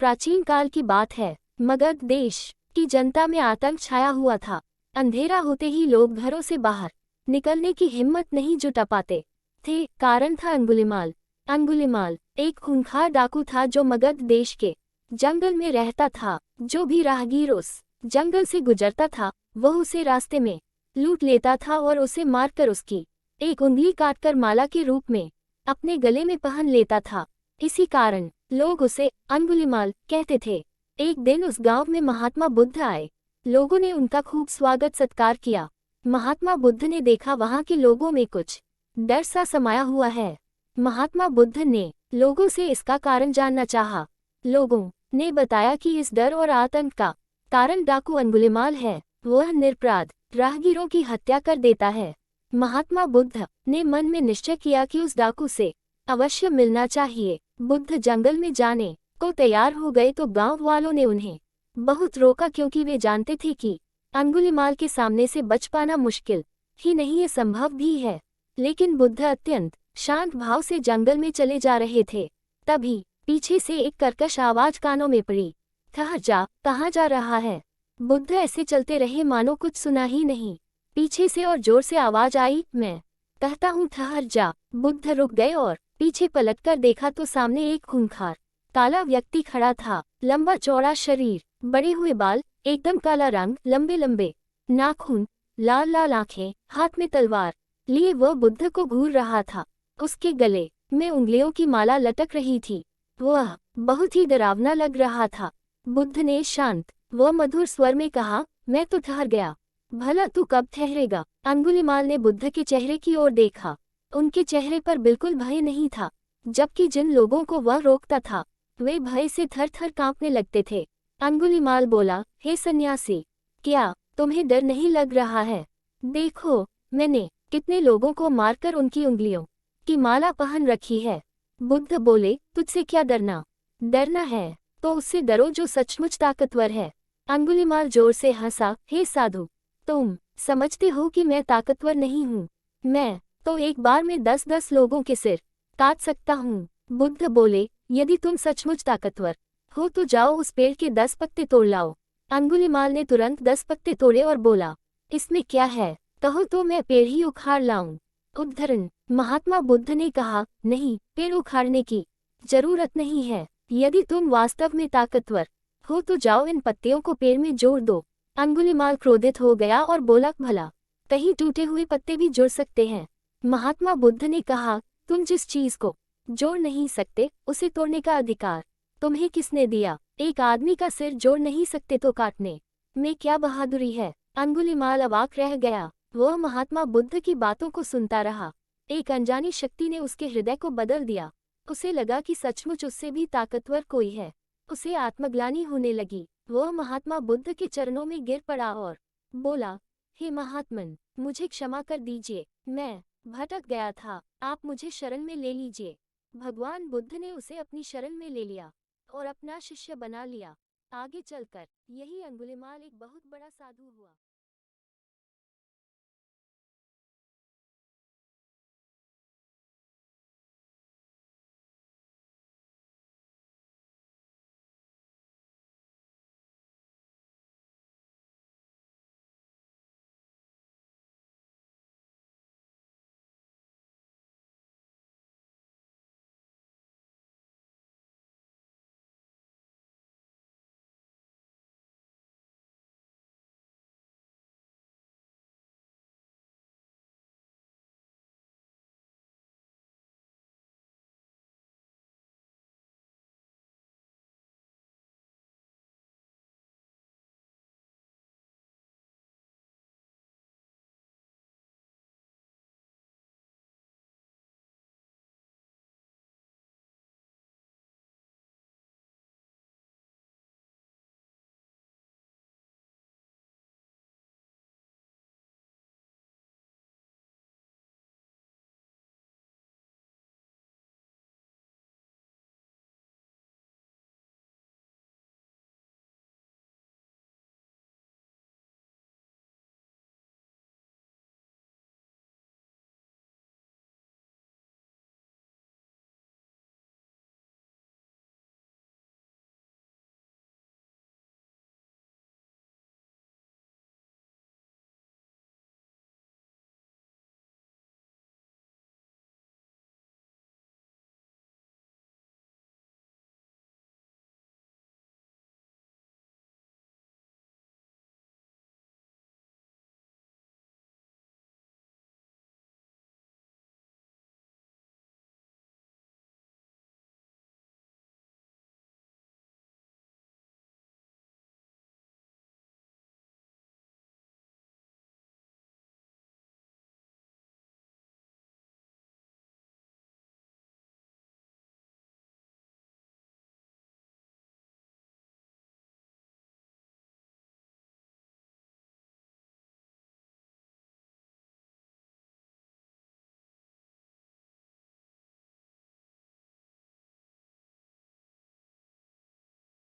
प्राचीन काल की बात है। मगध देश की जनता में आतंक छाया हुआ था। अंधेरा होते ही लोग घरों से बाहर निकलने की हिम्मत नहीं जुटा पाते थे। कारण था अंगुलिमाल। अंगुलिमाल एक खूंखार डाकू था जो मगध देश के जंगल में रहता था। जो भी राहगीर उस जंगल से गुजरता था वह उसे रास्ते में लूट लेता था और उसे मारकर उसकी एक उंगली काटकर माला के रूप में अपने गले में पहन लेता था। इसी कारण लोग उसे अंगुलिमाल कहते थे। एक दिन उस गांव में महात्मा बुद्ध आए। लोगों ने उनका खूब स्वागत सत्कार किया। महात्मा बुद्ध ने देखा वहां के लोगों में कुछ डर सा समाया हुआ है। महात्मा बुद्ध ने लोगों से इसका कारण जानना चाहा। लोगों ने बताया कि इस डर और आतंक का कारण डाकू अंगुलिमाल है। वह निरपराध राहगीरों की हत्या कर देता है। महात्मा बुद्ध ने मन में निश्चय किया कि उस डाकू से अवश्य मिलना चाहिए। बुद्ध जंगल में जाने को तैयार हो गए तो गांव वालों ने उन्हें बहुत रोका, क्योंकि वे जानते थे कि अंगुलिमाल के सामने से बच पाना मुश्किल ही नहीं, ये संभव भी है। लेकिन बुद्ध अत्यंत शांत भाव से जंगल में चले जा रहे थे। तभी पीछे से एक कर्कश आवाज कानों में पड़ी। ठहर जा, कहाँ जा रहा है? बुद्ध ऐसे चलते रहे मानो कुछ सुना ही नहीं। पीछे से और जोर से आवाज आई, मैं कहता हूँ ठहर जा। बुद्ध रुक गए और पीछे पलटकर देखा तो सामने एक खूंखार काला व्यक्ति खड़ा था। लंबा चौड़ा शरीर, बड़े हुए बाल, एकदम काला रंग, लंबे लंबे नाखून, लाल लाल आंखें, हाथ में तलवार लिए वह बुद्ध को घूर रहा था। उसके गले में उंगलियों की माला लटक रही थी। वह बहुत ही डरावना लग रहा था। बुद्ध ने शांत व मधुर स्वर में कहा, मैं तो ठहर गया, भला तू कब ठहरेगा? अंगुलिमाल ने बुद्ध के चेहरे की ओर देखा। उनके चेहरे पर बिल्कुल भय नहीं था, जबकि जिन लोगों को वह रोकता था वे भय से थर थर कांपने लगते थे। अंगुलिमाल बोला, हे सन्यासी, क्या तुम्हें डर नहीं लग रहा है? देखो, मैंने कितने लोगों को मारकर उनकी उंगलियों की माला पहन रखी है। बुद्ध बोले, तुझसे क्या डरना? डरना है तो उससे डरो जो सचमुच ताकतवर है। अंगुलिमाल जोर से हंसा, हे साधु, तुम समझते हो कि मैं ताकतवर नहीं हूँ। मैं तो एक बार में 10-10 लोगों के सिर काट सकता हूँ। बुद्ध बोले, यदि तुम सचमुच ताकतवर हो तो जाओ उस पेड़ के 10 पत्ते तोड़ लाओ। अंगुलिमाल ने तुरंत 10 पत्ते तोड़े और बोला, इसमें क्या है, कहो तो मैं पेड़ ही उखाड़ लाऊं। उद्धरण। महात्मा बुद्ध ने कहा, नहीं, पेड़ उखाड़ने की जरूरत नहीं है। यदि तुम वास्तव में ताकतवर हो तो जाओ इन पत्तियों को पेड़ में जोड़ दो। अंगुलिमाल क्रोधित हो गया और बोला, भला कहीं टूटे हुए पत्ते भी जुड़ सकते हैं? महात्मा बुद्ध ने कहा, तुम जिस चीज को जोड़ नहीं सकते उसे तोड़ने का अधिकार तुम्हें किसने दिया? एक आदमी का सिर जोड़ नहीं सकते तो काटने में क्या बहादुरी है? अंगुलिमाल अवाक रह गया। वह महात्मा बुद्ध की बातों को सुनता रहा। एक अनजानी शक्ति ने उसके हृदय को बदल दिया। उसे लगा कि सचमुच उससे भी ताकतवर कोई है। उसे आत्मग्लानि होने लगी। वह महात्मा बुद्ध के चरणों में गिर पड़ा और बोला, हे महात्मन, मुझे क्षमा कर दीजिए, मैं भटक गया था, आप मुझे शरण में ले लीजिए। भगवान बुद्ध ने उसे अपनी शरण में ले लिया और अपना शिष्य बना लिया। आगे चलकर यही अंगुलिमाल एक बहुत बड़ा साधु हुआ।